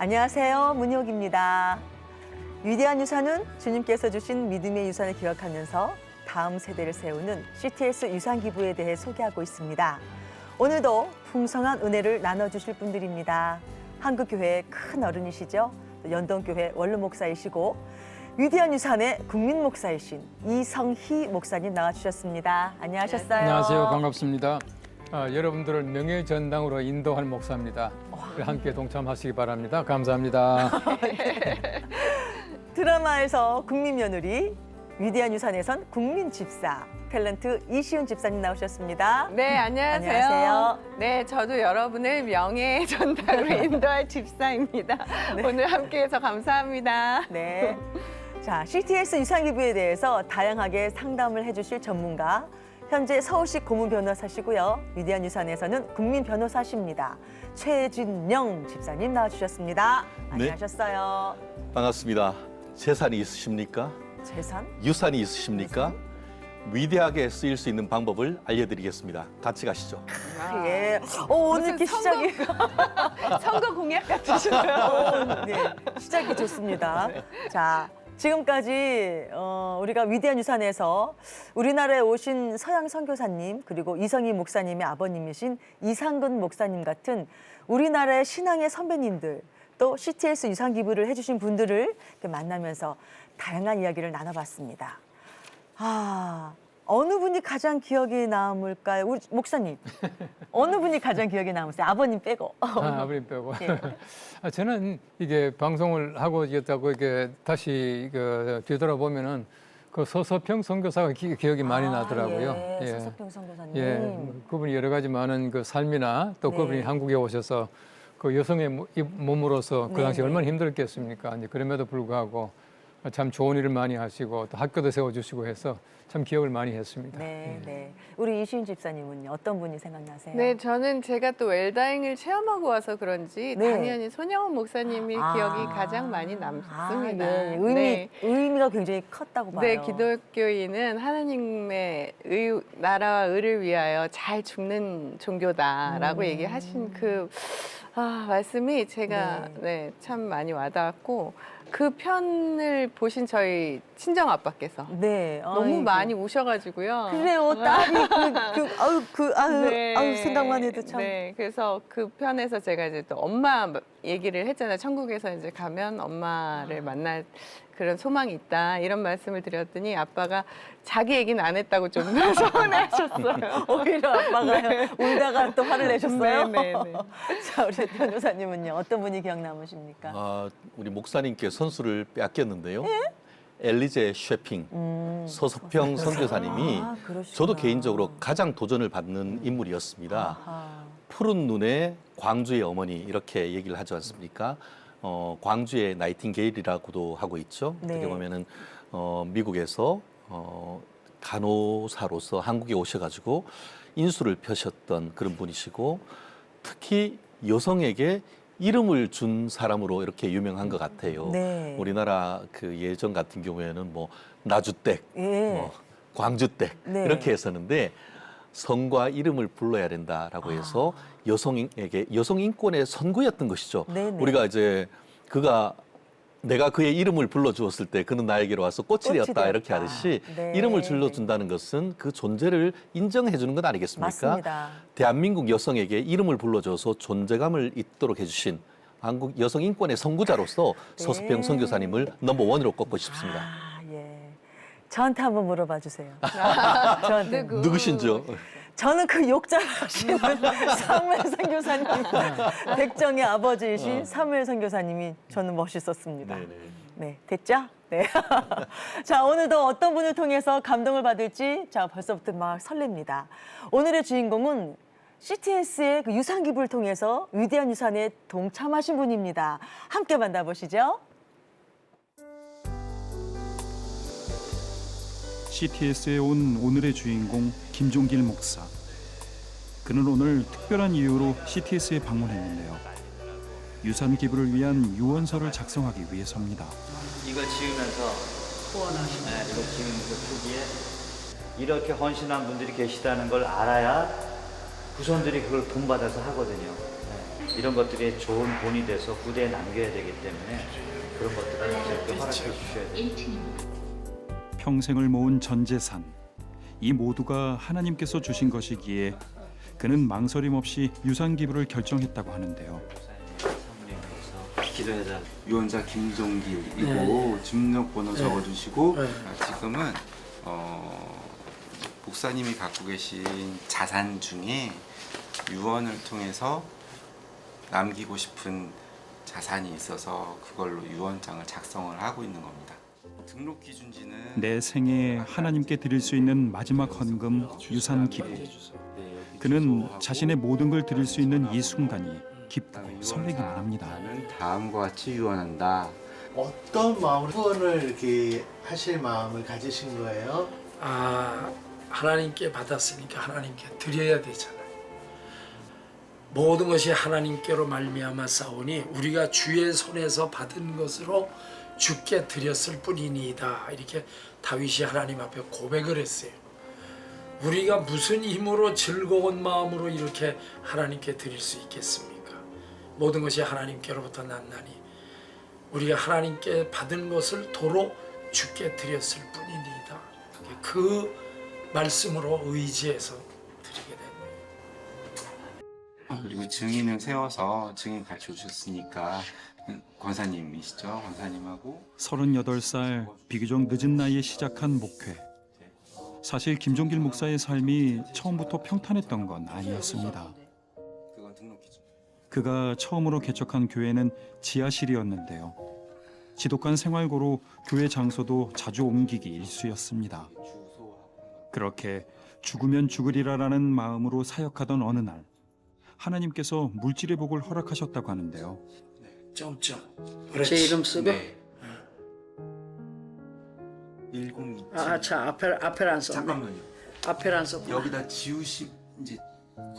안녕하세요. 문희옥입니다. 위대한 유산은 주님께서 주신 믿음의 유산을 기억하면서 다음 세대를 세우는 CTS 유산기부에 대해 소개하고 있습니다. 오늘도 풍성한 은혜를 나눠주실 분들입니다. 한국교회의 큰 어른이시죠. 연동교회 원로 목사이시고 위대한 유산의 국민 목사이신 이성희 목사님 나와주셨습니다. 안녕하셨어요. 안녕하세요. 반갑습니다. 여러분들을 명예전당으로 인도할 목사입니다. 함께 동참하시기 바랍니다. 감사합니다. 드라마에서 국민 며느리, 위대한 유산에선 국민 집사, 탤런트 이시은 집사님 나오셨습니다. 네, 안녕하세요. 안녕하세요. 네, 저도 여러분을 명예 전당으로 인도할 집사입니다. 네. 오늘 함께해서 감사합니다. 네. 자, CTS 유산기부에 대해서 다양하게 상담을 해주실 전문가, 현재 서울시 고문 변호사시고요. 위대한 유산에서는 국민 변호사십니다. 최진영 집사님 나와주셨습니다. 안녕하셨어요. 반갑습니다. 재산이 있으십니까? 재산? 유산이 있으십니까? 위대하게 쓰일 수 있는 방법을 알려드리겠습니다. 같이 가시죠. 예. 오늘 이렇게 시작이. 선거 공약 같으시네요. 네, 시작이 좋습니다. 자, 지금까지 우리가 위대한 유산에서 우리나라에 오신 서양 선교사님 그리고 이성희 목사님의 아버님이신 이상근 목사님 같은 우리나라의 신앙의 선배님들 또 CTS 유산 기부를 해주신 분들을 이렇게 만나면서 다양한 이야기를 나눠봤습니다. 어느 분이 가장 기억에 남을까요? 우리 목사님, 어느 분이 가장 기억에 남으세요? 아버님 빼고. 아버님 빼고. 예. 저는 이게 방송을 하고 있다고 이게 다시 뒤돌아보면은 그 서서평 선교사가 기억이 많이 나더라고요. 예, 서서평 선교사님. 예, 그분이 여러 가지 많은 그 삶이나 또 그분이 한국에 오셔서 그 여성의 몸으로서 그 당시 얼마나 힘들었겠습니까? 이제 그럼에도 불구하고 참 좋은 일을 많이 하시고 또 학교도 세워주시고 해서 참 기억을 많이 했습니다. 네, 네. 우리 이시은 집사님은요, 어떤 분이 생각나세요? 네, 저는 제가 또 웰다잉을 체험하고 와서 그런지 네. 당연히 손영원 목사님이 기억이 가장 많이 남습니다. 예. 의미가 굉장히 컸다고 봐요. 네, 기독교인은 하나님의 나라와 의를 위하여 잘 죽는 종교다라고 얘기하신 그 말씀이 제가 참 많이 와닿았고 그 편을 보신 저희 친정 아빠께서 너무 많이 우셔가지고요. 그래요, 딸이 생각만 해도 참. 네, 그래서 그 편에서 제가 이제 또 엄마 얘기를 했잖아요. 천국에서 이제 가면 엄마를 만날 그런 소망이 있다 이런 말씀을 드렸더니 아빠가 자기 얘기는 안 했다고 좀 서운해하셨어요. 오히려 아빠가 울다가 또 화를 내셨어요? 네. 자, 우리 변호사님은요, 어떤 분이 기억 남으십니까? 우리 목사님께 선수를 빼앗겼는데요. 엘리제 쉐핑, 서서평 선교사님이 저도 개인적으로 가장 도전을 받는 인물이었습니다. 푸른 눈의 광주의 어머니 이렇게 얘기를 하지 않습니까? 광주의 나이팅게일이라고도 하고 있죠. 어떻게 보면은 미국에서 간호사로서 한국에 오셔가지고 인수를 펴셨던 그런 분이시고 특히 여성에게 이름을 준 사람으로 이렇게 유명한 것 같아요. 네. 우리나라 그 예전 같은 경우에는 뭐 나주댁, 광주댁 이렇게 했었는데 성과 이름을 불러야 된다라고 해서 여성에게 여성 인권의 선구였던 것이죠. 우리가 이제 내가 그의 이름을 불러주었을 때 그는 나에게로 와서 꽃이 되었다 이렇게 하듯이 이름을 불러준다는 것은 그 존재를 인정해 주는 것 아니겠습니까? 맞습니다. 대한민국 여성에게 이름을 불러줘서 존재감을 잇도록 해주신 한국 여성 인권의 선구자로서 서수평 선교사님을 넘버원으로 꼽고 싶습니다. 저한테 한번 물어봐 주세요. 저한테. 누구신지요? 저는 그 욕잘하시는 사무엘 선교사님, 백정의 아버지이신 사무엘 선교사님이 저는 멋있었습니다. 네, 됐죠? 네. 자, 오늘도 어떤 분을 통해서 감동을 받을지 벌써부터 막 설렙니다. 오늘의 주인공은 CTS의 그 유산 기부를 통해서 위대한 유산에 동참하신 분입니다. 함께 만나보시죠. CTS에 온 오늘의 주인공 김종길 목사. 그는 오늘 특별한 이유로 CTS에 방문했는데요. 유산 기부를 위한 유언서를 작성하기 위해서입니다. 이거 지으면서 후원하시는 이거 지으면서 초기에 이렇게 헌신한 분들이 계시다는 걸 알아야 후손들이 그걸 본받아서 하거든요. 이런 것들이 좋은 본이 돼서 후대에 남겨야 되기 때문에 그런 것들을 이렇게 허락해 주셔야 돼요. 평생을 모은 전 재산, 이 모두가 하나님께서 주신 것이기에 그는 망설임 없이 유산 기부를 결정했다고 하는데요. 기도해자. 유언자 김종길이고 주민등록번호 적어주시고 지금은 목사님이 갖고 계신 자산 중에 유언을 통해서 남기고 싶은 자산이 있어서 그걸로 유언장을 작성을 하고 있는 겁니다. 등록 기준지는 내 생에 하나님께 드릴 수 있는 마지막 헌금 유산 기부. 그는 자신의 모든 걸 드릴 수 있는 이 순간이 기쁘고 설레기만 합니다. 나는 다음과 같이 유언한다. 어떤 마음으로 후원을 이렇게 하실 마음을 가지신 거예요? 하나님께 받았으니까 하나님께 드려야 되잖아요. 모든 것이 하나님께로 말미암아 싸우니 우리가 주의 손에서 받은 것으로 주께 드렸을 뿐이니이다. 이렇게 다윗이 하나님 앞에 고백을 했어요. 우리가 무슨 힘으로 즐거운 마음으로 이렇게 하나님께 드릴 수 있겠습니까? 모든 것이 하나님께로부터 났나니 우리가 하나님께 받은 것을 도로 주께 드렸을 뿐이니이다. 그 말씀으로 의지해서 드리게 됩니다. 그리고 증인을 세워서 증인 가르쳐 주셨으니까 권사님이시죠? 권사님하고 38살 비교적 늦은 나이에 시작한 목회. 사실 김종길 목사의 삶이 처음부터 평탄했던 건 아니었습니다. 그건 등록 기준. 그가 처음으로 개척한 교회는 지하실이었는데요. 지독한 생활고로 교회 장소도 자주 옮기기 일쑤였습니다. 그렇게 죽으면 죽으리라라는 마음으로 사역하던 어느 날 하나님께서 물질의 복을 허락하셨다고 하는데요. 점점. 제 이름 쓰고? 네. 1027. 자 앞에 안 썼네. 잠깐만요. 앞에 안 썼고. 여기다 지우시 이제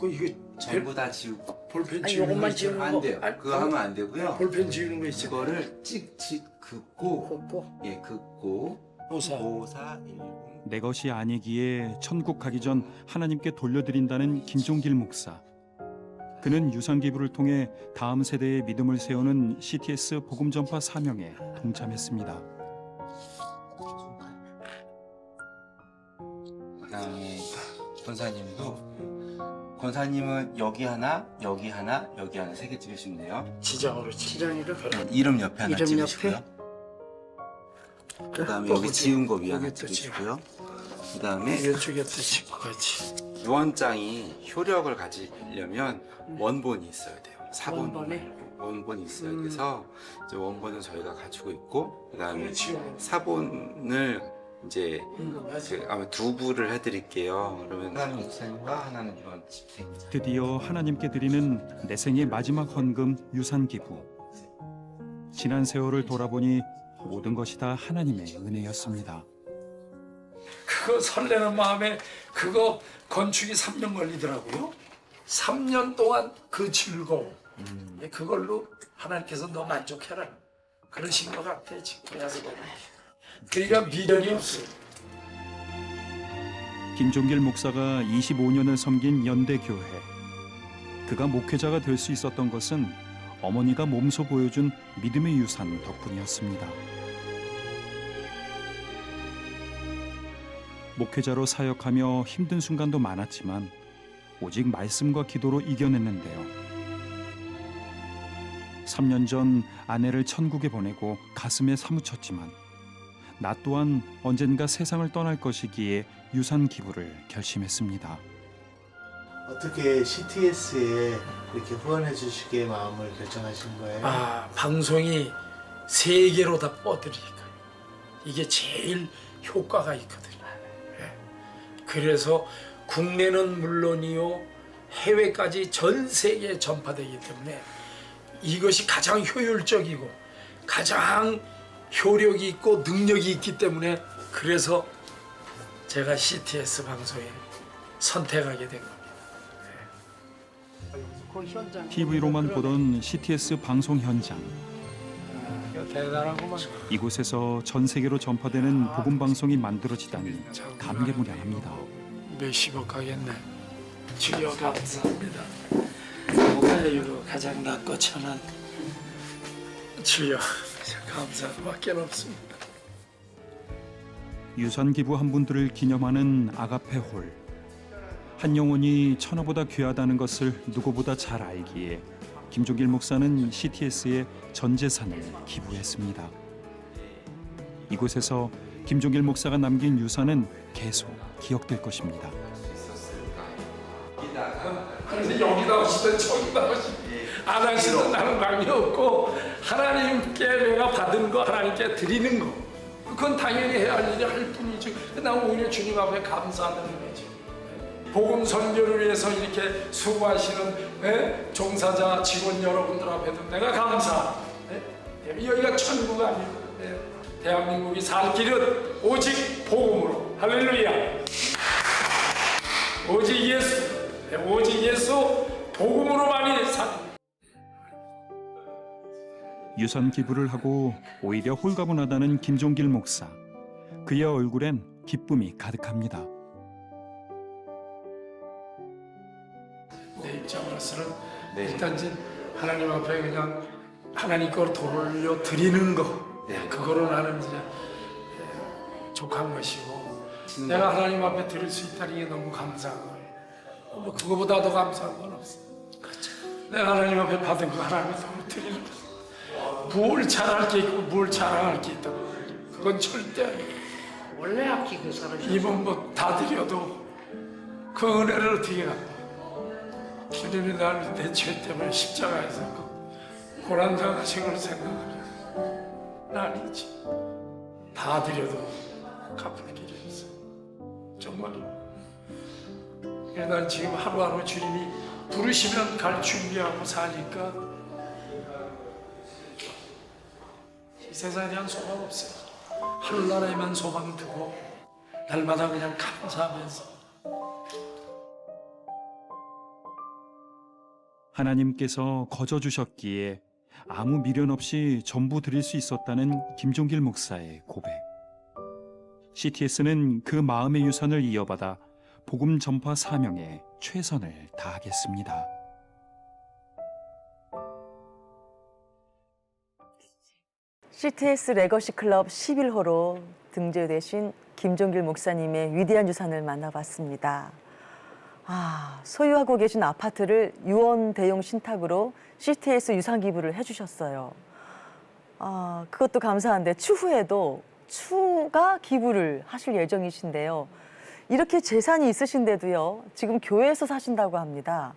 이게 전부 다 지우고 볼펜 아니, 지우는 요것만 거 지우는 있잖아. 안 돼요. 그거 하면 안 되고요. 볼펜 지우는 거 있잖아. 이거를 찍찍 긋고 걷고. 예 긋고 오사. 5410 내 것이 아니기에 천국 가기 전 하나님께 돌려드린다는 김종길 목사. 그는 유산 기부를 통해 다음 세대의 믿음을 세우는 CTS 복음 전파 사명에 동참했습니다. 그다음에 권사님은 여기 하나, 여기 하나, 여기 하나 3개 찍으시면 돼요. 지장으로 지정이로. 이름 옆에 하나 이름 찍으시고요. 옆에? 그다음에 여기 지운 거 위에 하나 여기 또 찍으시고요. 그다음에 이쪽에 또 찍고 같이. 유언장이 효력을 가지려면 원본이 있어야 돼요. 사본 원본에? 원본이 있어야 돼서 이제 원본은 저희가 가지고 있고 그다음에 지우는 사본을 이제 맞아. 아마 2부를 해드릴게요. 그러면 하나는 목사님과 하나는 유언 집사입니다. 드디어 하나님께 드리는 내 생의 마지막 헌금 유산 기부. 지난 세월을 돌아보니 모든 것이 다 하나님의 은혜였습니다. 그거 설레는 마음에 그거 건축이 3년 걸리더라고요. 3년 동안 그 즐거움. 그걸로 하나님께서 너 만족해라. 그러신 것 같아 지금 와서 보면. 그러니까 미련이 없어요. 김종길 목사가 25년을 섬긴 연대교회. 그가 목회자가 될 수 있었던 것은 어머니가 몸소 보여준 믿음의 유산 덕분이었습니다. 목회자로 사역하며 힘든 순간도 많았지만 오직 말씀과 기도로 이겨냈는데요. 3년 전 아내를 천국에 보내고 가슴에 사무쳤지만 나 또한 언젠가 세상을 떠날 것이기에 유산 기부를 결심했습니다. 어떻게 CTS에 이렇게 후원해 주시기에 마음을 결정하신 거예요? 방송이 세계로 다 뻗으니까 이게 제일 효과가 있거든요. 예. 그래서 국내는 물론이요 해외까지 전 세계에 전파되기 때문에 이것이 가장 효율적이고 가장 효력이 있고 능력이 있기 때문에 그래서 제가 CTS 방송에 선택하게 된 겁니다. 그 현장. TV로만 보던 CTS 방송 현장. 대단하구만. 이곳에서 전 세계로 전파되는 복음 방송이 만들어지다니 감개무량합니다. 몇십억 가겠네. 주여 감사합니다. 아이고 가장 낫고 천한 주여 감사밖에 없습니다. 유산 기부한 분들을 기념하는 아가페 홀. 한 영혼이 천하보다 귀하다는 것을 누구보다 잘 알기에 김종길 목사는 CTS에 전 재산을 기부했습니다. 이곳에서 김종길 목사가 남긴 유산은 계속 기억될 것입니다. 여기다 오시든 저기다 오시든 안 하시든 나는 관계 없고 하나님께 내가 받은 거 하나님께 드리는 거 그건 당연히 해야 할 일이 할 뿐이지. 난 오히려 주님 앞에 감사하는 거지. 복음 선교를 위해서 이렇게 수고하시는 종사자 직원 여러분들 앞에도 내가 감사합니다. 여기가 천국 아니에요. 대한민국이 살 길은 오직 복음으로. 할렐루야. 오직 예수 복음으로만이 살. 유산 기부를 하고 오히려 홀가분하다는 김종길 목사. 그의 얼굴엔 기쁨이 가득합니다. 내 입장으로서는 일단 이제 하나님 앞에 그냥 하나님 걸 돌려 드리는 거 그거로 나는 이제 족한 것이고 내가 하나님 앞에 드릴 수 있다는 게 너무 감사한 거예요. 뭐 그거보다 더 감사한 건 없어. 내가 하나님 앞에 받은 거 하나님 앞에 드리는 거. 뭘 잘할 게 있고 뭘 자랑할 게 있다. 그건 절대 아니에요. 원래 아끼고 살으셨어요. 이번 뭐 다 드려도 그 은혜를 어떻게 갚아. 주님이 나를 내 죄 때문에 십자가에서 그 고난당하신 걸 생각하면 아니지. 다 드려도 갚을 길이 없어. 정말로. 그래서 난 지금 하루하루 주님이 부르시면 갈 준비하고 사니까 이 세상에 대한 소망 없어요. 하늘나라에만 소망 두고 날마다 그냥 감사하면서 하나님께서 거저 주셨기에 아무 미련 없이 전부 드릴 수 있었다는 김종길 목사의 고백. CTS는 그 마음의 유산을 이어받아 복음 전파 사명에 최선을 다하겠습니다. CTS 레거시 클럽 11호로 등재되신 김종길 목사님의 위대한 유산을 만나봤습니다. 소유하고 계신 아파트를 유언 대용 신탁으로 CTS 유산 기부를 해주셨어요. 그것도 감사한데 추후에도 추가 기부를 하실 예정이신데요. 이렇게 재산이 있으신데도요, 지금 교회에서 사신다고 합니다.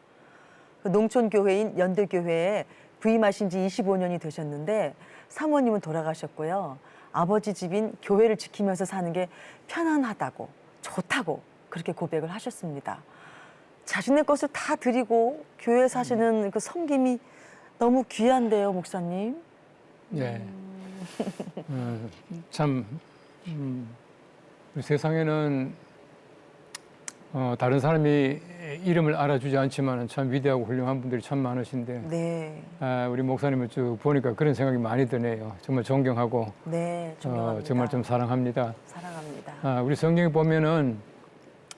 농촌교회인 연대교회에 부임하신 지 25년이 되셨는데 사모님은 돌아가셨고요. 아버지 집인 교회를 지키면서 사는 게 편안하다고, 좋다고 그렇게 고백을 하셨습니다. 자신의 것을 다 드리고 교회 사시는 그 섬김이 너무 귀한데요, 목사님. 예. 참 우리 세상에는 다른 사람이 이름을 알아주지 않지만 참 위대하고 훌륭한 분들이 참 많으신데 네. 우리 목사님을 쭉 보니까 그런 생각이 많이 드네요. 정말 존경하고 네, 존경합니다. 정말 좀 사랑합니다. 사랑합니다. 우리 성경에 보면은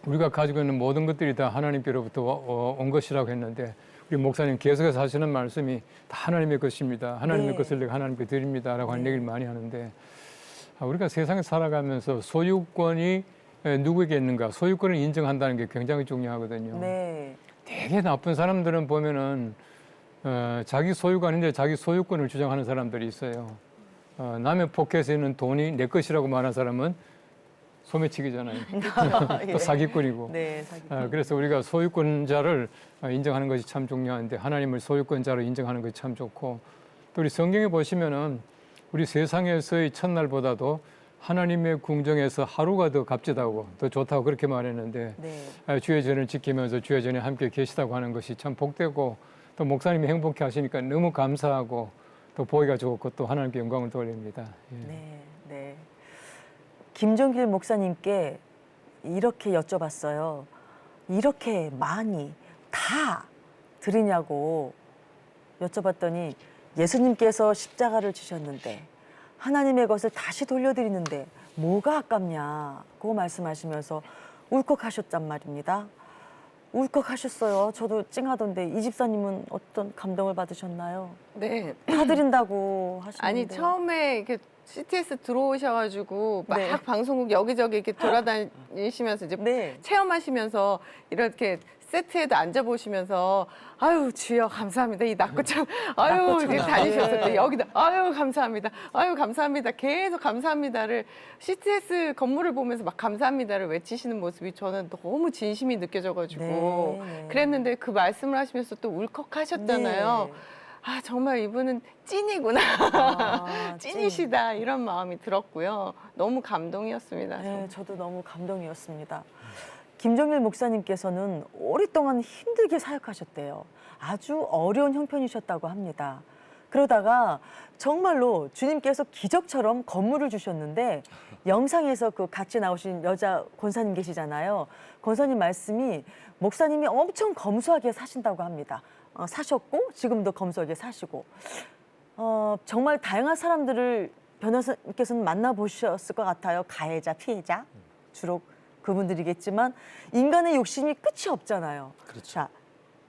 우리가 가지고 있는 모든 것들이 다 하나님께로부터 온 것이라고 했는데 우리 목사님 계속해서 하시는 말씀이 다 하나님의 것입니다. 하나님의 네. 것을 내가 하나님께 드립니다라고 하는 얘기를 많이 하는데 우리가 세상에 살아가면서 소유권이 누구에게 있는가, 소유권을 인정한다는 게 굉장히 중요하거든요. 네. 되게 나쁜 사람들은 보면은 자기 소유가 아닌데 자기 소유권을 주장하는 사람들이 있어요. 남의 포켓에 있는 돈이 내 것이라고 말하는 사람은 소매치기잖아요. 또 사기꾼이고. 네, 사기꾼. 그래서 우리가 소유권자를 인정하는 것이 참 중요한데 하나님을 소유권자로 인정하는 것이 참 좋고 또 우리 성경에 보시면은 우리 세상에서의 첫날보다도 하나님의 궁정에서 하루가 더 값지다고 더 좋다고 그렇게 말했는데 네. 주의 전을 지키면서 주의 전에 함께 계시다고 하는 것이 참 복되고 또 목사님이 행복해 하시니까 너무 감사하고 또 보기가 좋고 또 하나님께 영광을 돌립니다. 예. 네, 네. 김종길 목사님께 이렇게 여쭤봤어요. 이렇게 많이 다 드리냐고 여쭤봤더니 예수님께서 십자가를 지셨는데 하나님의 것을 다시 돌려드리는데 뭐가 아깝냐고 말씀하시면서 울컥하셨단 말입니다. 울컥하셨어요. 저도 찡하던데 이 집사님은 어떤 감동을 받으셨나요? 네. 사드린다고 하시는데. 아니 처음에 이렇게 CTS 들어오셔가지고 막 네. 방송국 여기저기 이렇게 돌아다니시면서 이제 네. 체험하시면서 이렇게 세트에도 앉아보시면서 아유 주여 감사합니다 이 낙고참 아유 낙고참. 이렇게 다니셔서 또 네. 여기다 아유 감사합니다 계속 감사합니다를 CTS 건물을 보면서 막 감사합니다를 외치시는 모습이 저는 너무 진심이 느껴져가지고 네. 그랬는데 그 말씀을 하시면서 또 울컥하셨잖아요. 네. 아 정말 이분은 찐이구나. 아, 찐이시다 이런 마음이 들었고요. 너무 감동이었습니다. 네, 저도 너무 감동이었습니다. 김종일 목사님께서는 오랫동안 힘들게 사역하셨대요. 아주 어려운 형편이셨다고 합니다. 그러다가 정말로 주님께서 기적처럼 건물을 주셨는데 영상에서 그 같이 나오신 여자 권사님 계시잖아요. 권사님 말씀이 목사님이 엄청 검소하게 사신다고 합니다. 사셨고 지금도 검소하게 사시고 정말 다양한 사람들을 변호사님께서는 만나보셨을 것 같아요. 가해자, 피해자 주로 그분들이겠지만 인간의 욕심이 끝이 없잖아요. 그렇죠. 자,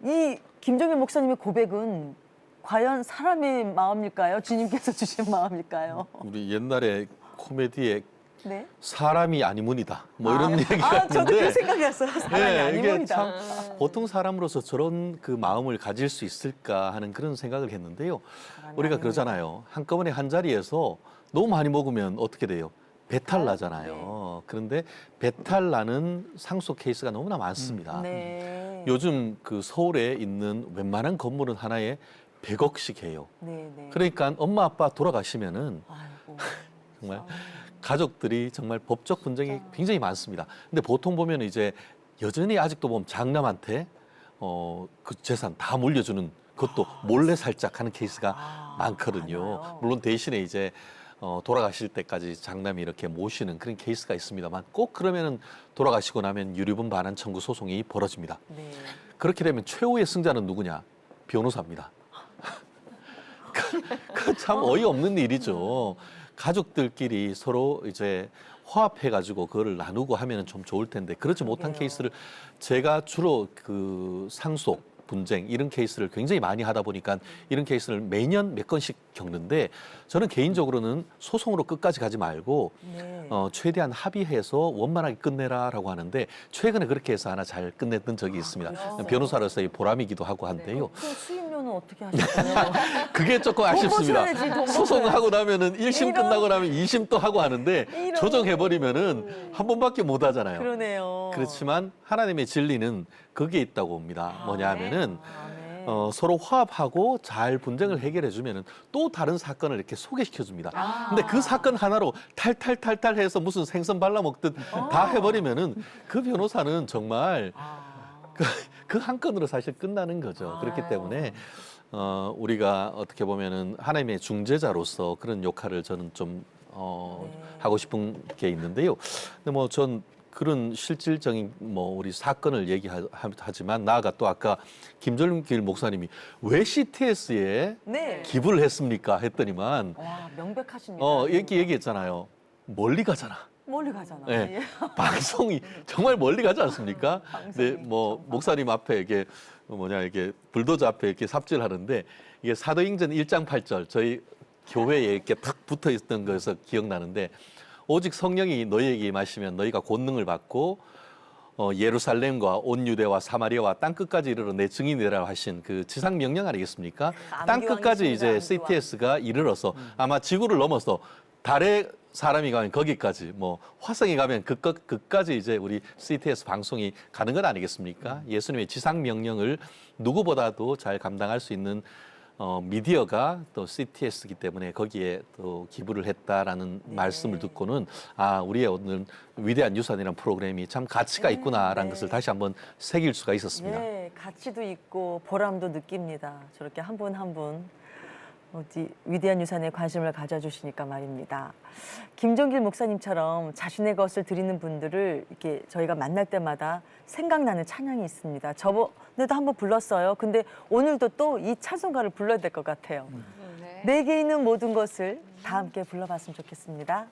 이 김종일 목사님의 고백은 과연 사람의 마음일까요? 주님께서 주신 마음일까요? 우리 옛날에 코미디에 네. 사람이 아니문이다. 뭐 이런 얘기가 저도 그 있는데 생각이었어요. 사람이 이게 아니문이다. 참 보통 사람으로서 저런 그 마음을 가질 수 있을까 하는 그런 생각을 했는데요. 우리가 그러잖아요. 한꺼번에 한 자리에서 너무 많이 먹으면 어떻게 돼요? 배탈 나잖아요. 그런데 배탈 나는 상속 케이스가 너무나 많습니다. 네. 요즘 그 서울에 있는 웬만한 건물은 하나에 100억씩 해요. 네, 네. 그러니까 엄마 아빠 돌아가시면은 아이고. 정말 가족들이 정말 법적 분쟁이 굉장히 많습니다. 근데 보통 보면 이제 여전히 아직도 보면 장남한테 그 재산 다 물려주는 그것도 몰래 살짝 하는 케이스가 많거든요. 많아요. 물론 대신에 이제 돌아가실 때까지 장남이 이렇게 모시는 그런 케이스가 있습니다만 꼭 그러면은 돌아가시고 나면 유류분 반환 청구 소송이 벌어집니다. 네. 그렇게 되면 최후의 승자는 누구냐? 변호사입니다. 그 참 어이없는 일이죠. 가족들끼리 서로 이제 화합해가지고 그거를 나누고 하면은 좀 좋을 텐데 그렇지 못한 그러게요. 케이스를 제가 주로 그 상속 분쟁 이런 케이스를 굉장히 많이 하다 보니까 이런 케이스를 매년 몇 건씩 겪는데 저는 개인적으로는 소송으로 끝까지 가지 말고 네. 최대한 합의해서 원만하게 끝내라라고 하는데 최근에 그렇게 해서 하나 잘 끝냈던 적이 있습니다. 그러셨어요? 변호사로서의 보람이기도 하고 한데요. 그 수임료는 어떻게 하셨어요? 그게 조금 돈 아쉽습니다. 버셔야지, 돈 소송하고 나면은 1심 이런. 끝나고 나면 2심 또 하고 하는데 이런. 조정해버리면은 한 번밖에 못 하잖아요. 그러네요. 그렇지만 하나님의 진리는 거기에 있다고 봅니다. 뭐냐 하면은 아, 네. 서로 화합하고 잘 분쟁을 해결해 주면은 또 다른 사건을 이렇게 소개시켜 줍니다. 근데 그 사건 하나로 탈탈탈탈 해서 무슨 생선 발라먹듯 다 해버리면은 그 변호사는 정말 그 한 건으로 사실 끝나는 거죠. 그렇기 때문에 우리가 어떻게 보면은 하나님의 중재자로서 그런 역할을 저는 좀 하고 싶은 게 있는데요. 근데 뭐 전 그런 실질적인 뭐 우리 사건을 얘기하지만 나아가 또 아까 김종길 목사님이 왜 CTS에 네. 기부를 했습니까? 했더니만 와, 명백하십니다. 얘기했잖아요. 멀리 가잖아. 멀리 가잖아. 네. 예. 방송이 정말 멀리 가지 않습니까? 방송이 네, 뭐 목사님 앞에 이게 이게 불도저 앞에 이렇게 삽질하는데 이게 사도행전 1장 8절 저희 교회에 이렇게 탁 붙어 있던 거에서 기억나는데 오직 성령이 너희에게 임하시면 너희가 권능을 받고 예루살렘과 온 유대와 사마리아와 땅 끝까지 이르러 내 증인이 되라 하신 그 지상 명령 아니겠습니까? 땅 끝까지 이제 CTS가 이르러서 아마 지구를 넘어서 달에 사람이 가면 거기까지 뭐 화성에 가면 그까지 이제 우리 CTS 방송이 가는 것 아니겠습니까? 예수님의 지상 명령을 누구보다도 잘 감당할 수 있는 미디어가 또 CTS이기 때문에 거기에 또 기부를 했다라는 말씀을 듣고는 우리의 오늘 위대한 유산이라는 프로그램이 참 가치가 있구나라는 것을 다시 한번 새길 수가 있었습니다. 네, 가치도 있고 보람도 느낍니다. 저렇게 한 분 한 분 위대한 유산에 관심을 가져주시니까 말입니다. 김종길 목사님처럼 자신의 것을 드리는 분들을 이렇게 저희가 만날 때마다 생각나는 찬양이 있습니다. 저번에도 한번 불렀어요. 근데 오늘도 또 이 찬송가를 불러야 될 것 같아요. 네. 내게 있는 모든 것을 다 함께 불러봤으면 좋겠습니다.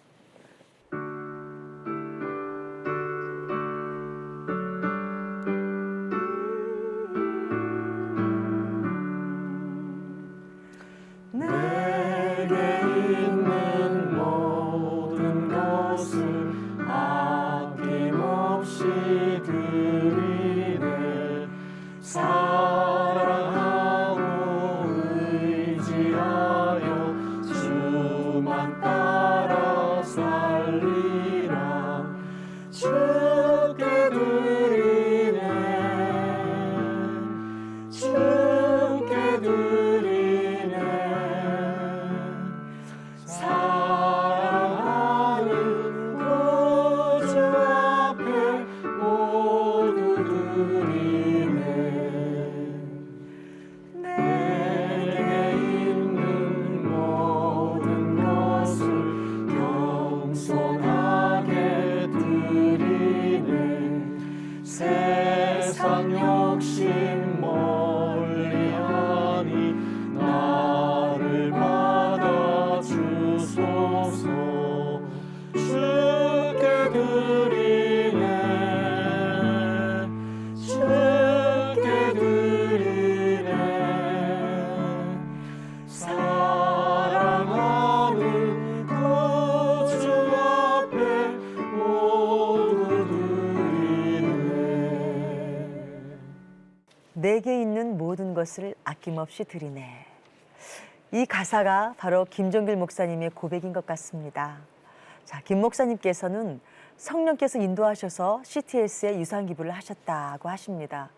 주께 드리네 사랑하는 구주 앞에 모두 드리네 내게 있는 모든 것을 겸손하게 드리네 세상 욕심 멀리하니 나를 받아 주소서 주께 드리네 주께 드리네 사랑하는 구주 앞에 모두 드리네 내게 있는 모든 것을 아낌없이 드리네. 이 가사가 바로 김종길 목사님의 고백인 것 같습니다. 자, 김 목사님께서는 성령께서 인도하셔서 CTS에 유산 기부를 하셨다고 하십니다.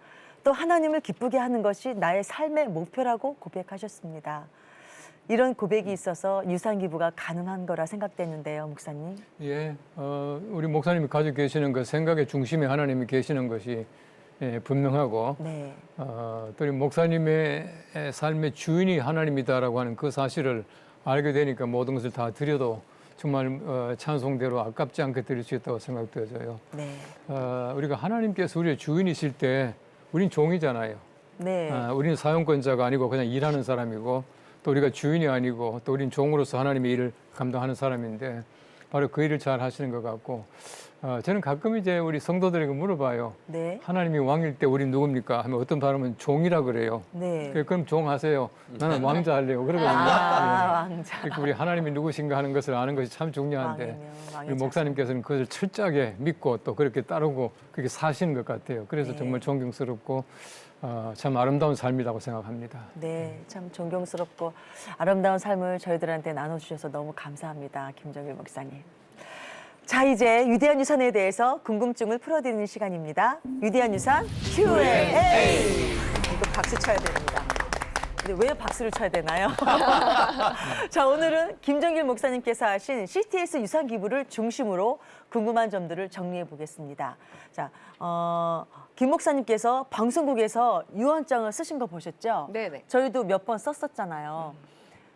또 하나님을 기쁘게 하는 것이 나의 삶의 목표라고 고백하셨습니다. 이런 고백이 있어서 유산 기부가 가능한 거라 생각되는데요, 목사님. 예, 우리 목사님이 가지고 계시는 그 생각의 중심에 하나님이 계시는 것이 분명하고 네. 또 우리 목사님의 삶의 주인이 하나님이다라고 하는 그 사실을 알게 되니까 모든 것을 다 드려도 정말 찬송대로 아깝지 않게 드릴 수 있다고 생각되어져요. 네. 우리가 하나님께서 우리의 주인이실 때 우린 종이잖아요. 네. 우리는 사용권자가 아니고 그냥 일하는 사람이고 또 우리가 주인이 아니고 또 우린 종으로서 하나님의 일을 감당하는 사람인데 바로 그 일을 잘 하시는 것 같고 저는 가끔 이제 우리 성도들에게 물어봐요. 네. 하나님이 왕일 때 우린 누굽니까? 하면 어떤 사람은 종이라 그래요. 네. 그럼 종 하세요. 나는 왕자 할래요. 그러거든요. 왕자. 그러니까 우리 하나님이 누구신가 하는 것을 아는 것이 참 중요한데 왕이면 왕의 우리 목사님께서는 그것을 철저하게 믿고 또 그렇게 따르고 그렇게 사시는 것 같아요. 그래서 네. 정말 존경스럽고 참 아름다운 삶이라고 생각합니다. 네, 참 존경스럽고 아름다운 삶을 저희들한테 나눠주셔서 너무 감사합니다, 김종길 목사님. 자, 이제 위대한 유산에 대해서 궁금증을 풀어드리는 시간입니다. 위대한 유산 Q&A. 이거 박수 쳐야 됩니다. 근데 왜 박수를 쳐야 되나요? 자, 오늘은 김종길 목사님께서 하신 CTS 유산 기부를 중심으로 궁금한 점들을 정리해 보겠습니다. 자, 김 목사님께서 방송국에서 유언장을 쓰신 거 보셨죠? 네네. 저희도 몇 번 썼었잖아요.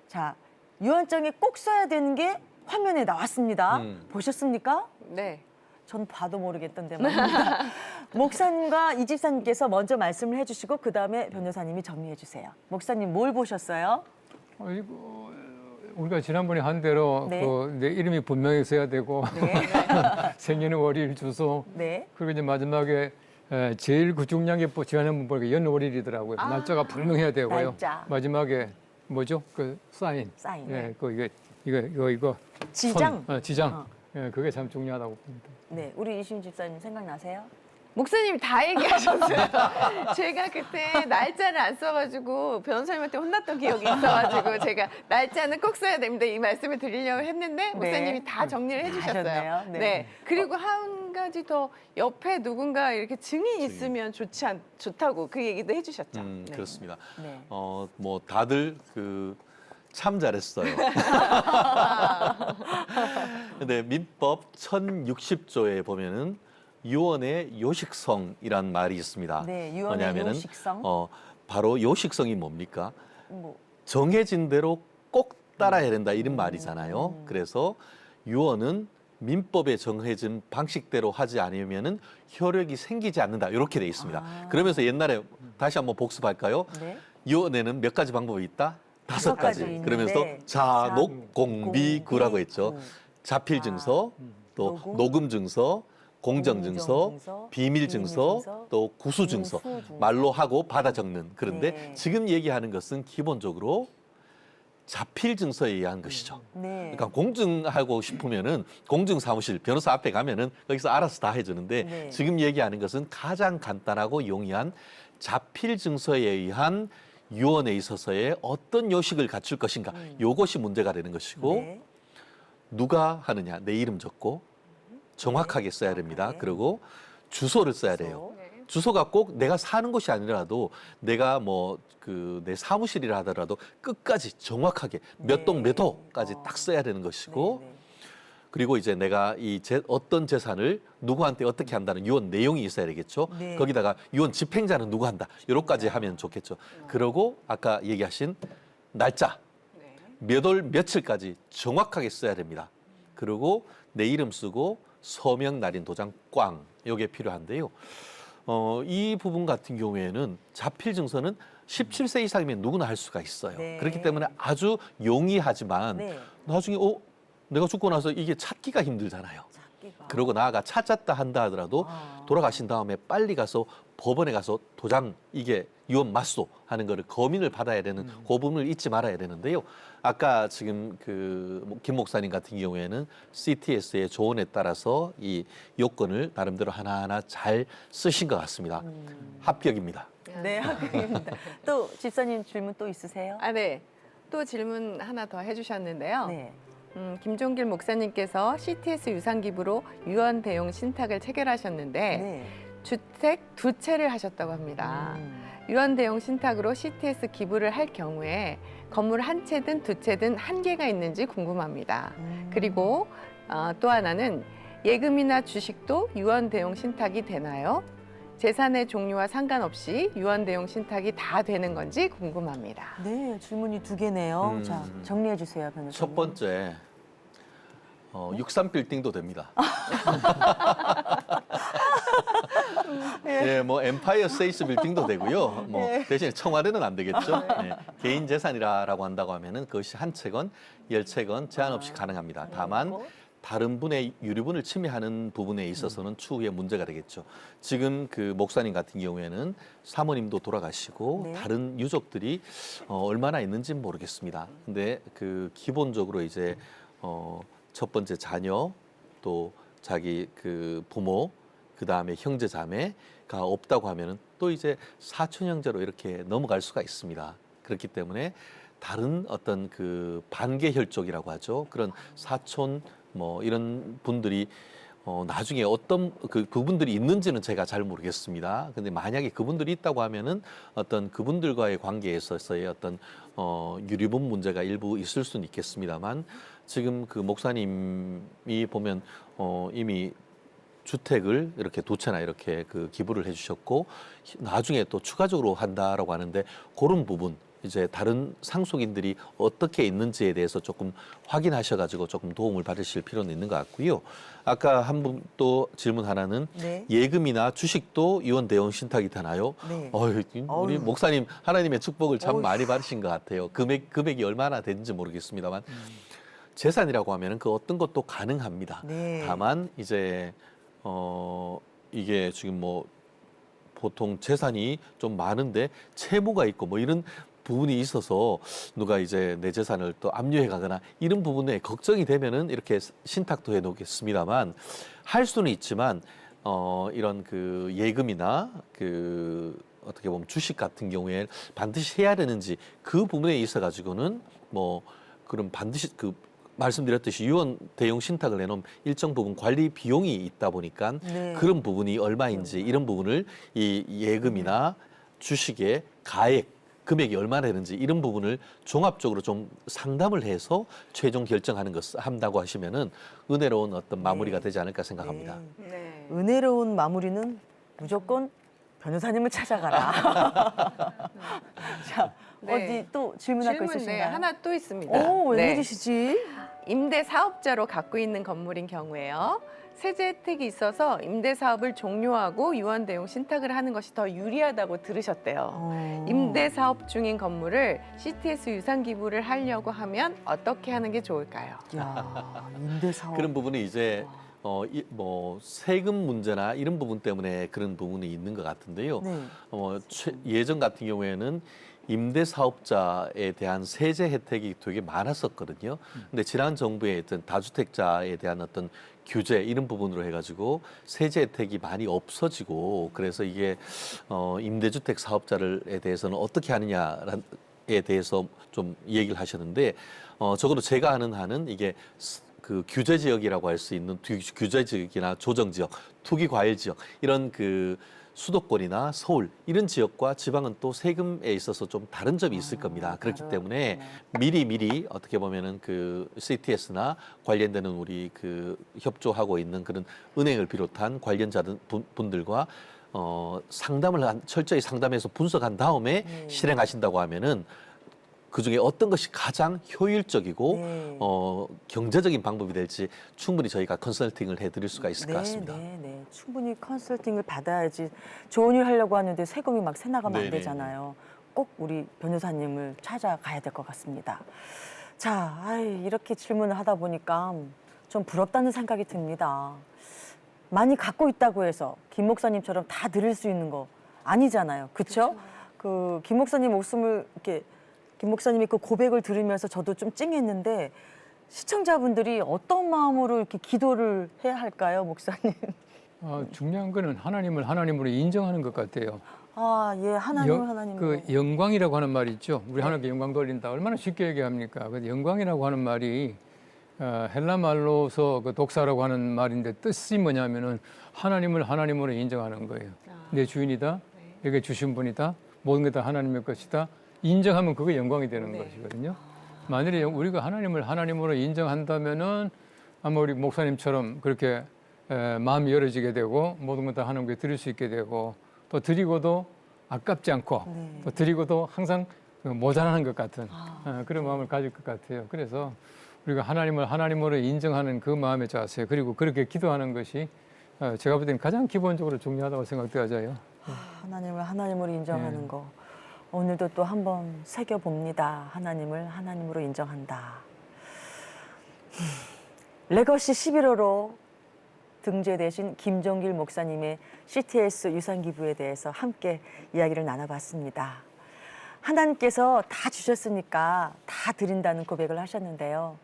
자, 유언장에 꼭 써야 되는 게 화면에 나왔습니다. 보셨습니까? 네. 전 봐도 모르겠던데 말입니다. 목사님과 이 집사님께서 먼저 말씀을 해주시고 그 다음에 변호사님이 정리해 주세요. 목사님 뭘 보셨어요? 이거 우리가 지난번에 한 대로 네. 내 이름이 분명히 써야 되고 네. 생일은 월일 주소 네. 그리고 이제 마지막에 제일 그 중요한 게 지난번 보니까 연월일이더라고요. 날짜가 분명해야 되고요. 날짜. 마지막에 뭐죠? 그 사인. 사인. 예, 이거 지장. 지장. 예, 그게 참 중요하다고 봅니다. 네, 우리 이심 집사님 생각나세요? 목사님이 다 얘기하셨어요. 제가 그때 날짜를 안 써가지고 변호사님한테 혼났던 기억이 있어가지고 제가 날짜는 꼭 써야 됩니다. 이 말씀을 드리려고 했는데 목사님이 다 정리를 해주셨어요. 하셨네요. 네. 네. 그리고 한 가지 더 옆에 누군가 이렇게 증인이 있으면 좋다고 그 얘기도 해주셨죠. 네. 그렇습니다. 네. 뭐 다들 참 잘했어요. 근데 민법 1060조에 보면은 유언의 요식성이란 말이 있습니다. 네, 유언의 뭐냐면은 요식성. 바로 요식성이 뭡니까? 뭐, 정해진 대로 꼭 따라야 된다 이런 말이잖아요. 그래서 유언은 민법에 정해진 방식대로 하지 않으면은 효력이 생기지 않는다 이렇게 돼 있습니다. 그러면서 옛날에 다시 한번 복습할까요? 네. 유언에는 몇 가지 방법이 있다? 5가지. 가지 있는데 그러면서 자, 녹, 공비, 구라고 했죠. 구. 자필 증서, 또 녹음, 녹음 증서, 공정 증서, 공정증서, 비밀 증서, 비밀증서, 또 구수 증서. 구수증서. 말로 하고 받아 적는. 그런데 네. 지금 얘기하는 것은 기본적으로 자필 증서에 의한 것이죠. 네. 그러니까 공증하고 싶으면은 공증 사무실 변호사 앞에 가면은 거기서 알아서 다 해주는데 네. 지금 얘기하는 것은 가장 간단하고 용이한 자필 증서에 의한 유언에 있어서의 어떤 요식을 갖출 것인가 요것이 문제가 되는 것이고 네. 누가 하느냐 내 이름 적고 정확하게 써야 됩니다. 그리고 주소를 써야 돼요. 주소가 꼭 내가 사는 곳이 아니라도 내가 뭐 그 내 사무실이라 하더라도 끝까지 정확하게 몇 동 몇 호까지 딱 써야 되는 것이고 네, 네. 그리고 이제 내가 어떤 재산을 누구한테 어떻게 한다는 유언 내용이 있어야 되겠죠. 네. 거기다가 유언 집행자는 누구 한다. 요렇게까지 하면 좋겠죠. 그러고 아까 얘기하신 날짜 네. 몇 월 며칠까지 정확하게 써야 됩니다. 그리고 내 이름 쓰고 서명 날인 도장 꽝 요게 필요한데요. 이 부분 같은 경우에는 자필 증서는 17세 이상이면 누구나 할 수가 있어요. 네. 그렇기 때문에 아주 용이하지만 네. 나중에 내가 죽고 나서 이게 찾기가 힘들잖아요. 찾기가. 그러고 나아가 찾았다 한다 하더라도 돌아가신 다음에 빨리 가서 법원에 가서 도장 이게 유언 맞소 하는 거를 검인을 받아야 되는 그 부분을 잊지 말아야 되는데요. 아까 지금 김 목사님 같은 경우에는 CTS의 조언에 따라서 이 요건을 나름대로 하나하나 잘 쓰신 것 같습니다. 합격입니다. 네, 합격입니다. 또 집사님 질문 또 있으세요? 아, 네. 또 질문 하나 더 해주셨는데요. 네. 김종길 목사님께서 CTS 유산 기부로 유언 대용 신탁을 체결하셨는데 네. 주택 2채를 하셨다고 합니다. 유언 대용 신탁으로 CTS 기부를 할 경우에 건물 한 채든 2채든 한계가 있는지 궁금합니다. 그리고 또 하나는 예금이나 주식도 유언 대용 신탁이 되나요? 재산의 종류와 상관없이 유언 대용 신탁이 다 되는 건지 궁금합니다. 네, 질문이 2개네요. 음. 자, 정리해 주세요, 변호사님. 첫 번째 63빌딩도 됩니다. 예, 뭐 엠파이어 스테이트 빌딩도 되고요. 뭐 대신에 청와대는 안 되겠죠. 네. 개인 재산이라고 한다고 하면은 그것이 한 채건 10채건 제한 없이 가능합니다. 다만 다른 분의 유류분을 침해하는 부분에 있어서는 추후에 문제가 되겠죠. 지금 그 목사님 같은 경우에는 사모님도 돌아가시고 네. 다른 유족들이 얼마나 있는지는 모르겠습니다. 근데 그 기본적으로 이제 첫 번째 자녀 또 자기 그 부모 그 다음에 형제 자매가 없다고 하면은 또 이제 사촌 형제로 이렇게 넘어갈 수가 있습니다. 그렇기 때문에 다른 어떤 그 반계 혈족이라고 하죠. 그런 사촌 뭐 이런 분들이 나중에 어떤 그분들이 있는지는 제가 잘 모르겠습니다. 근데 만약에 그분들이 있다고 하면은 어떤 그분들과의 관계에 있어서의 어떤 유류분 문제가 일부 있을 수는 있겠습니다만 지금 그 목사님이 보면 이미 주택을 이렇게 2채나 이렇게 그 기부를 해주셨고 나중에 또 추가적으로 한다라고 하는데 그런 부분 이제 다른 상속인들이 어떻게 있는지에 대해서 조금 확인하셔가지고 조금 도움을 받으실 필요는 있는 것 같고요. 아까 한 분 또 질문 하나는 네. 예금이나 주식도 유언 대용 신탁이 되나요? 네. 우리 목사님 하나님의 축복을 참 많이 받으신 것 같아요. 금액이 얼마나 되는지 모르겠습니다만 재산이라고 하면은 그 어떤 것도 가능합니다. 네. 다만 이제 이게 지금 뭐 보통 재산이 좀 많은데 채무가 있고 뭐 이런 부분이 있어서 누가 이제 내 재산을 또 압류해 가거나 이런 부분에 걱정이 되면은 이렇게 신탁도 해 놓겠습니다만 할 수는 있지만 이런 그 예금이나 그 어떻게 보면 주식 같은 경우에 반드시 해야 되는지 그 부분에 있어 가지고는 뭐 그럼 반드시 말씀드렸듯이 유언 대용 신탁을 해놓은 일정 부분 관리 비용이 있다 보니까 네. 그런 부분이 얼마인지 이런 부분을 이 예금이나 주식의 가액 금액이 얼마나 되는지 이런 부분을 종합적으로 좀 상담을 해서 최종 결정하는 것을 한다고 하시면은 은혜로운 어떤 마무리가 되지 않을까 생각합니다. 네. 네. 은혜로운 마무리는 무조건 변호사님을 찾아가라. 자, 네. 어디 또 질문할 거 질문 있으신가요? 하나 또 있습니다. 오, 네. 웬일이시지? 임대 사업자로 갖고 있는 건물인 경우에요. 세제 혜택이 있어서 임대 사업을 종료하고 유언 대용 신탁을 하는 것이 더 유리하다고 들으셨대요. 임대 사업 중인 건물을 CTS 유산 기부를 하려고 하면 어떻게 하는 게 좋을까요? 야, 임대 사업. 그런 부분이 이제 뭐 세금 문제나 이런 부분 때문에 그런 부분이 있는 것 같은데요. 네. 예전 같은 경우에는 임대 사업자에 대한 세제 혜택이 되게 많았었거든요. 근데 지난 정부의 어떤 다주택자에 대한 어떤 규제 이런 부분으로 해가지고 세제 혜택이 많이 없어지고 그래서 이게 임대주택 사업자에 대해서는 어떻게 하느냐에 대해서 좀 얘기를 하셨는데 적어도 제가 아는 한은 이게 그 규제 지역이라고 할 수 있는 규제 지역이나 조정 지역, 투기 과일 지역 이런 그 수도권이나 서울 이런 지역과 지방은 또 세금에 있어서 좀 다른 점이 있을 겁니다. 그렇기 때문에 미리 어떻게 보면은 그 CTS나 관련되는 우리 그 협조하고 있는 그런 은행을 비롯한 관련자들 분들과 철저히 상담해서 분석한 다음에 실행하신다고 하면은 그 중에 어떤 것이 가장 효율적이고 경제적인 방법이 될지 충분히 저희가 컨설팅을 해드릴 수가 있을 것 같습니다. 네. 충분히 컨설팅을 받아야지 좋은 일 하려고 하는데 세금이 막 새나가면 안 네네. 되잖아요. 꼭 우리 변호사님을 찾아가야 될 것 같습니다. 자, 이렇게 질문을 하다 보니까 좀 부럽다는 생각이 듭니다. 많이 갖고 있다고 해서 김 목사님처럼 다 드릴 수 있는 거 아니잖아요. 그렇죠? 그 김 목사님 목숨을 이렇게 김 목사님이 그 고백을 들으면서 저도 좀 찡했는데 시청자분들이 어떤 마음으로 이렇게 기도를 해야 할까요, 목사님? 중요한 거는 하나님을 하나님으로 인정하는 것 같아요. 하나님을 하나님으로. 그 영광이라고 하는 말이 있죠. 우리 하나님께 영광 돌린다. 얼마나 쉽게 얘기합니까? 그 영광이라고 하는 말이 헬라 말로서 그 독사라고 하는 말인데 뜻이 뭐냐면은 하나님을 하나님으로 인정하는 거예요. 내 주인이다. 내게 주신 분이다. 모든 게 다 하나님의 것이다. 인정하면 그게 영광이 되는 것이거든요. 만일에 우리가 하나님을 하나님으로 인정한다면은 아마 우리 목사님처럼 그렇게 마음이 열어지게 되고 모든 것 다 하나님께 드릴 수 있게 되고 또 드리고도 아깝지 않고 또 드리고도 항상 모자라는 것 같은 그런 마음을 가질 것 같아요. 그래서 우리가 하나님을 하나님으로 인정하는 그 마음의 자세 그리고 그렇게 기도하는 것이 제가 볼 때는 가장 기본적으로 중요하다고 생각되어져요. 하나님을 하나님으로 인정하는 거. 오늘도 또 한번 새겨봅니다. 하나님을 하나님으로 인정한다. 레거시 11호로 등재되신 김종길 목사님의 CTS 유산기부에 대해서 함께 이야기를 나눠봤습니다. 하나님께서 다 주셨으니까 다 드린다는 고백을 하셨는데요.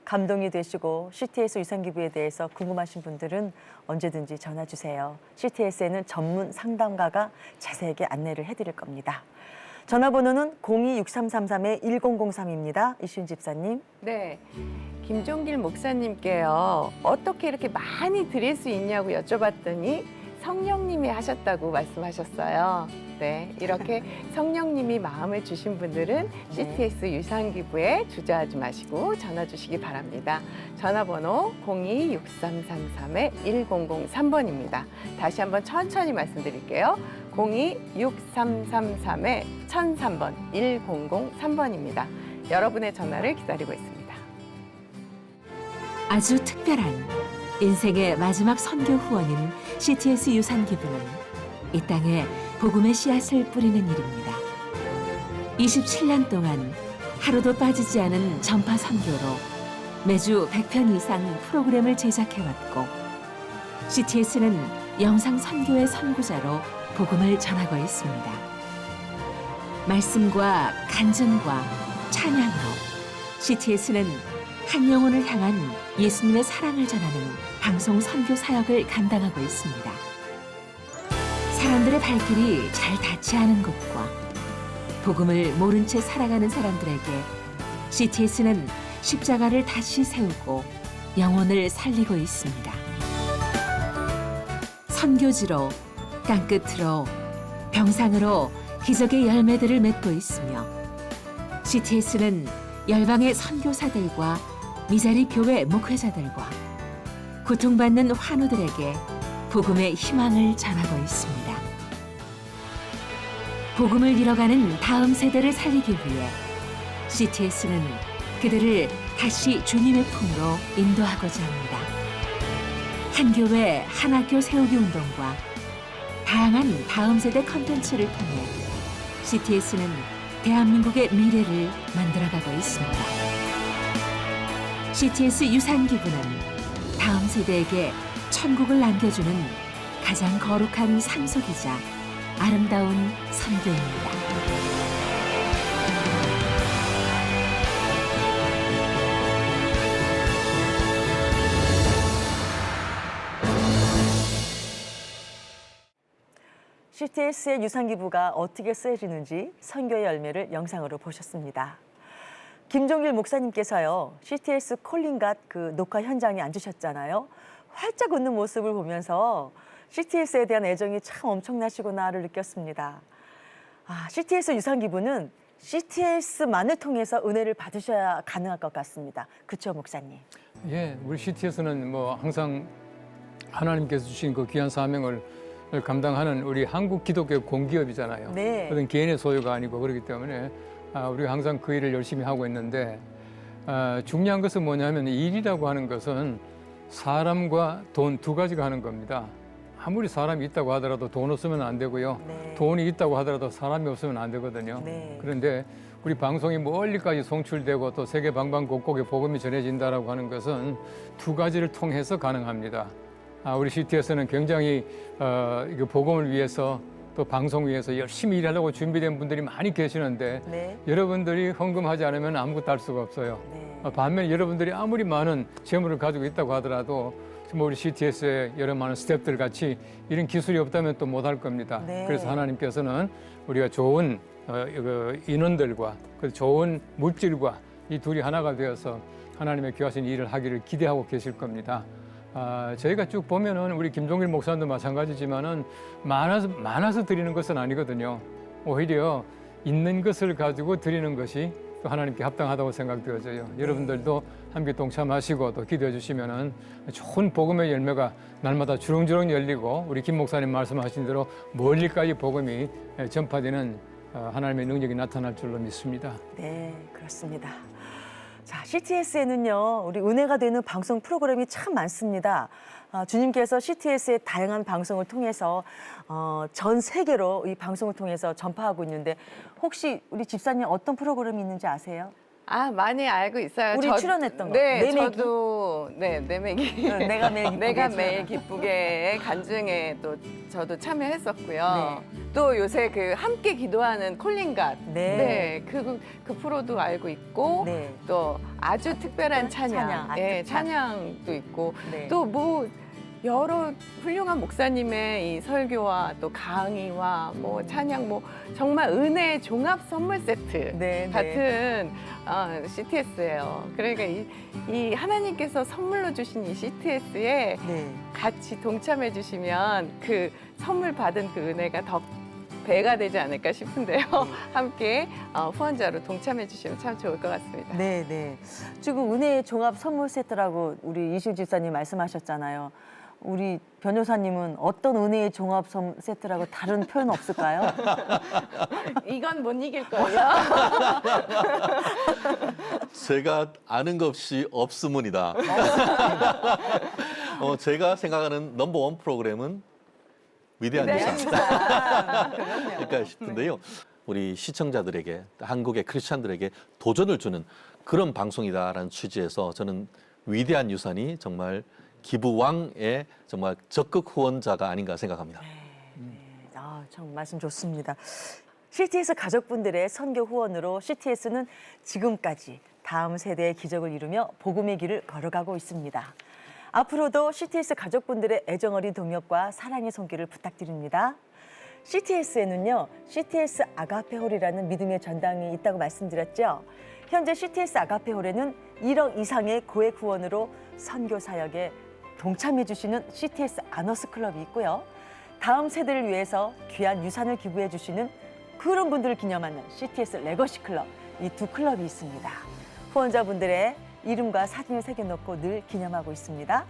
감동이 되시고 CTS 유산기부에 대해서 궁금하신 분들은 언제든지 전화 주세요. CTS에는 전문 상담가가 자세하게 안내를 해드릴 겁니다. 전화번호는 02-6333-1003입니다. 이신 집사님. 네. 김종길 목사님께요. 어떻게 이렇게 많이 드릴 수 있냐고 여쭤봤더니 성령님이 하셨다고 말씀하셨어요. 네. 이렇게 성령님이 마음을 주신 분들은 CTS 유산기부에 주저하지 마시고 전화 주시기 바랍니다. 전화번호 02-6333-1003번입니다. 다시 한번 천천히 말씀드릴게요. 02-6333-1003번 1003번입니다. 여러분의 전화를 기다리고 있습니다. 아주 특별한 인생의 마지막 선교 후원인 CTS 유산기부는 이 땅에 복음의 씨앗을 뿌리는 일입니다. 27년 동안 하루도 빠지지 않은 전파 선교로 매주 100편 이상 프로그램을 제작해왔고 CTS는 영상 선교의 선구자로 복음을 전하고 있습니다. 말씀과 간증과 찬양으로 CTS는 한 영혼을 향한 예수님의 사랑을 전하는 방송 선교 사역을 감당하고 있습니다. 사람들의 발길이 잘 닿지 않은 곳과 복음을 모른 채 살아가는 사람들에게 CTS는 십자가를 다시 세우고 영혼을 살리고 있습니다. 선교지로 땅끝으로 병상으로 기적의 열매들을 맺고 있으며 CTS는 열방의 선교사들과 미자리 교회 목회자들과 고통받는 환우들에게 복음의 희망을 전하고 있습니다. 복음을 잃어가는 다음 세대를 살리기 위해 CTS는 그들을 다시 주님의 품으로 인도하고자 합니다. 한 교회 한 학교 세우기 운동과 다양한 다음 세대 컨텐츠를 통해 CTS는 대한민국의 미래를 만들어가고 있습니다. CTS 유산기부는 다음 세대에게 천국을 남겨주는 가장 거룩한 상속이자 아름다운 선교입니다. CTS의 유산기부가 어떻게 쓰여지는지 선교의 열매를 영상으로 보셨습니다. 김종길 목사님께서요, CTS 콜링갓 그 녹화 현장에 앉으셨잖아요. 활짝 웃는 모습을 보면서 CTS에 대한 애정이 참 엄청나시구나를 느꼈습니다. CTS 유산 기부는 CTS만을 통해서 은혜를 받으셔야 가능할 것 같습니다. 그렇죠, 목사님? 예, 우리 CTS는 뭐 항상 하나님께서 주신 그 귀한 사명을 감당하는 우리 한국 기독교 공기업이잖아요. 네. 어떤 개인의 소유가 아니고 그렇기 때문에 우리가 항상 그 일을 열심히 하고 있는데 중요한 것은 뭐냐면 일이라고 하는 것은 사람과 돈 두 가지가 하는 겁니다. 아무리 사람이 있다고 하더라도 돈 없으면 안 되고요. 네. 돈이 있다고 하더라도 사람이 없으면 안 되거든요. 네. 그런데 우리 방송이 멀리까지 송출되고 또 세계 방방곡곡에 복음이 전해진다라고 하는 것은 두 가지를 통해서 가능합니다. 우리 CTS는 굉장히 이거 복음을 위해서 또 방송 위해서 열심히 일하려고 준비된 분들이 많이 계시는데 네. 여러분들이 헌금하지 않으면 아무것도 할 수가 없어요. 네. 반면에 여러분들이 아무리 많은 재물을 가지고 있다고 하더라도 정말 우리 CTS의 여러 많은 스태프들 같이 이런 기술이 없다면 또 못할 겁니다. 네. 그래서 하나님께서는 우리가 좋은 인원들과 그 좋은 물질과 이 둘이 하나가 되어서 하나님의 귀하신 일을 하기를 기대하고 계실 겁니다. 저희가 쭉 보면은 우리 김종길 목사님도 마찬가지지만은 많아서 드리는 것은 아니거든요. 오히려 있는 것을 가지고 드리는 것이 또 하나님께 합당하다고 생각되어져요. 여러분들도 함께 동참하시고 또 기도해 주시면은 좋은 복음의 열매가 날마다 주렁주렁 열리고 우리 김 목사님 말씀하신 대로 멀리까지 복음이 전파되는 하나님의 능력이 나타날 줄로 믿습니다. 네, 그렇습니다. 자, CTS에는요, 우리 은혜가 되는 방송 프로그램이 참 많습니다. 주님께서 CTS의 다양한 방송을 통해서 전 세계로 이 방송을 통해서 전파하고 있는데 혹시 우리 집사님 어떤 프로그램이 있는지 아세요? 많이 알고 있어요. 우리 출연했던 거. 네, 내매기? 저도 내매기. 내가 매일 기쁘게. 내가 매일 기쁘게 간증에 또 저도 참여했었고요. 네. 또 요새 그 함께 기도하는 콜링갓. 네. 그 프로도 알고 있고 네. 또 아주 특별한 찬양. 예, 아특찬. 찬양도 있고 네. 또 뭐 여러 훌륭한 목사님의 이 설교와 또 강의와 뭐 찬양 뭐 정말 은혜의 종합 선물 세트 네, 같은 CTS예요. 그러니까 이 하나님께서 선물로 주신 이 CTS에 네. 같이 동참해 주시면 그 선물 받은 그 은혜가 더 배가 되지 않을까 싶은데요. 함께 후원자로 동참해 주시면 참 좋을 것 같습니다. 네, 네. 지금 은혜의 종합 선물 세트라고 우리 이실 집사님 말씀하셨잖아요. 우리 변호사님은 어떤 은혜의 종합 세트라고 다른 표현 없을까요? 이건 못 이길 거예요. 제가 아는 것 없이 없으문이다. 제가 생각하는 넘버원 프로그램은 위대한 유산. 그러니까 싶은데요. 우리 시청자들에게 한국의 크리스찬들에게 도전을 주는 그런 방송이다라는 취지에서 저는 위대한 유산이 정말 기부왕의 정말 적극 후원자가 아닌가 생각합니다. 참 말씀 좋습니다. CTS 가족분들의 선교 후원으로 CTS는 지금까지 다음 세대의 기적을 이루며 복음의 길을 걸어가고 있습니다. 앞으로도 CTS 가족분들의 애정어린 동역과 사랑의 손길을 부탁드립니다. CTS에는요, CTS 아가페홀이라는 믿음의 전당이 있다고 말씀드렸죠. 현재 CTS 아가페홀에는 1억 이상의 고액 후원으로 선교 사역에 동참해 주시는 CTS 아너스 클럽이 있고요. 다음 세대를 위해서 귀한 유산을 기부해 주시는 그런 분들을 기념하는 CTS 레거시 클럽, 이 두 클럽이 있습니다. 후원자분들의 이름과 사진을 새겨놓고 늘 기념하고 있습니다.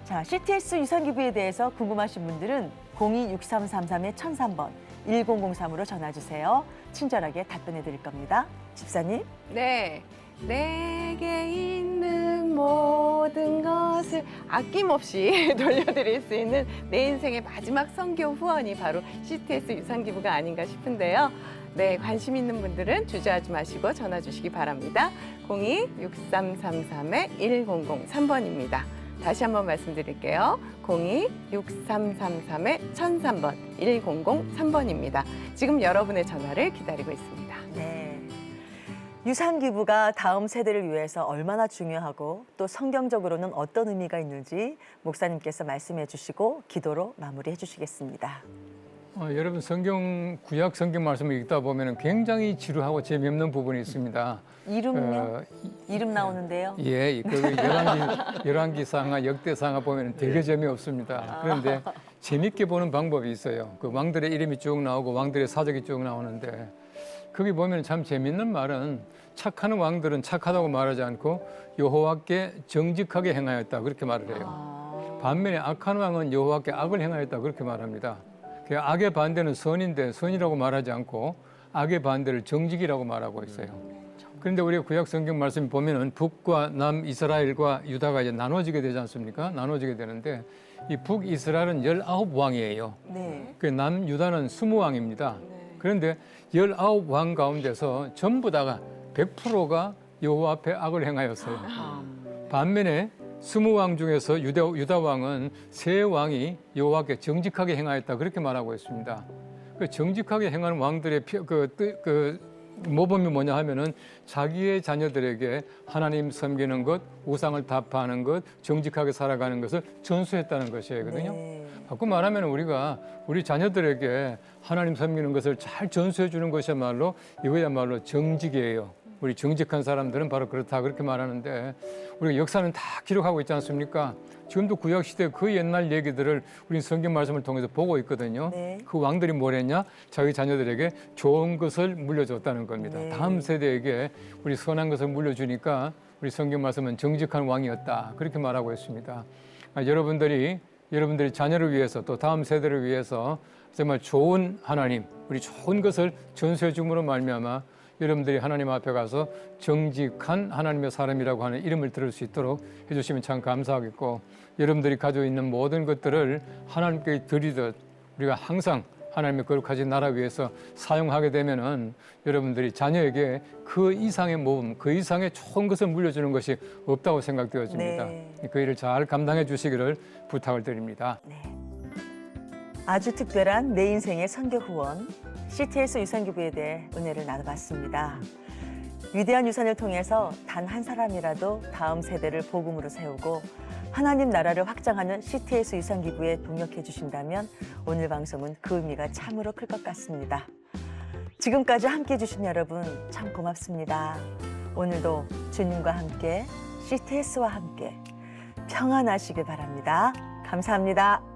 자, CTS 유산 기부에 대해서 궁금하신 분들은 02-6333-1003번 1003으로 전화 주세요. 친절하게 답변해 드릴 겁니다. 집사님. 네. 내게 있는 모든 것을 아낌없이 돌려드릴 수 있는 내 인생의 마지막 선교 후원이 바로 CTS 유산기부가 아닌가 싶은데요. 네, 관심 있는 분들은 주저하지 마시고 전화 주시기 바랍니다. 02-6333-1003번입니다. 다시 한번 말씀드릴게요. 02-6333-1003번 1003번입니다. 지금 여러분의 전화를 기다리고 있습니다. 네. 유산 기부가 다음 세대를 위해서 얼마나 중요하고 또 성경적으로는 어떤 의미가 있는지 목사님께서 말씀해 주시고 기도로 마무리해 주시겠습니다. 여러분 구약 성경 말씀을 읽다 보면 굉장히 지루하고 재미없는 부분이 있습니다. 이름요? 이름 나오는데요? 예, 그 열왕기상하 역대상하 보면 되게 재미없습니다. 그런데 재밌게 보는 방법이 있어요. 그 왕들의 이름이 쭉 나오고 왕들의 사적이 쭉 나오는데 거기 보면 참 재밌는 말은 착한 왕들은 착하다고 말하지 않고 여호와께 정직하게 행하였다 그렇게 말을 해요. 반면에 악한 왕은 여호와께 악을 행하였다 그렇게 말합니다. 그 악의 반대는 선인데 선이라고 말하지 않고 악의 반대를 정직이라고 말하고 있어요. 그런데 우리가 구약 성경 말씀 보면은 북과 남 이스라엘과 유다가 이제 나눠지게 되지 않습니까? 나눠지게 되는데 이 북이스라엘은 19왕이에요. 네. 그 남유다는 20왕입니다. 그런데 19왕 가운데서 전부 다가 100%가 여호와 앞에 악을 행하였어요. 반면에 20왕 중에서 유다 왕은 3왕이 여호와께 정직하게 행하였다 그렇게 말하고 있습니다. 그 정직하게 행하는 왕들의 모범이 뭐냐 하면은 자기의 자녀들에게 하나님 섬기는 것, 우상을 타파하는 것, 정직하게 살아가는 것을 전수했다는 것이거든요. 네. 바꿔 말하면 우리가 우리 자녀들에게 하나님 섬기는 것을 잘 전수해 주는 것이야말로 이거야말로 정직이에요. 우리 정직한 사람들은 바로 그렇다 그렇게 말하는데 우리가 역사는 다 기록하고 있지 않습니까? 지금도 구약시대 그 옛날 얘기들을 우리 성경 말씀을 통해서 보고 있거든요. 네. 그 왕들이 뭘 했냐? 자기 자녀들에게 좋은 것을 물려줬다는 겁니다. 네. 다음 세대에게 우리 선한 것을 물려주니까 우리 성경 말씀은 정직한 왕이었다 그렇게 말하고 있습니다. 여러분들이 자녀를 위해서 또 다음 세대를 위해서 정말 좋은 하나님, 우리 좋은 것을 전수해 줌으로 말미암아 여러분들이 하나님 앞에 가서 정직한 하나님의 사람이라고 하는 이름을 들을 수 있도록 해주시면 참 감사하겠고 여러분들이 가지고 있는 모든 것들을 하나님께 드리듯 우리가 항상 하나님의 거룩하신 나라 위해서 사용하게 되면은 여러분들이 자녀에게 그 이상의 모범, 그 이상의 좋은 것을 물려주는 것이 없다고 생각되어집니다. 네. 그 일을 잘 감당해 주시기를 부탁을 드립니다. 아주 특별한 내 인생의 선교 후원 CTS 유산기부에 대해 은혜를 나눠봤습니다. 위대한 유산을 통해서 단 한 사람이라도 다음 세대를 복음으로 세우고 하나님 나라를 확장하는 CTS 유산기부에 동역해 주신다면 오늘 방송은 그 의미가 참으로 클 것 같습니다. 지금까지 함께해 주신 여러분 참 고맙습니다. 오늘도 주님과 함께 CTS와 함께 평안하시길 바랍니다. 감사합니다.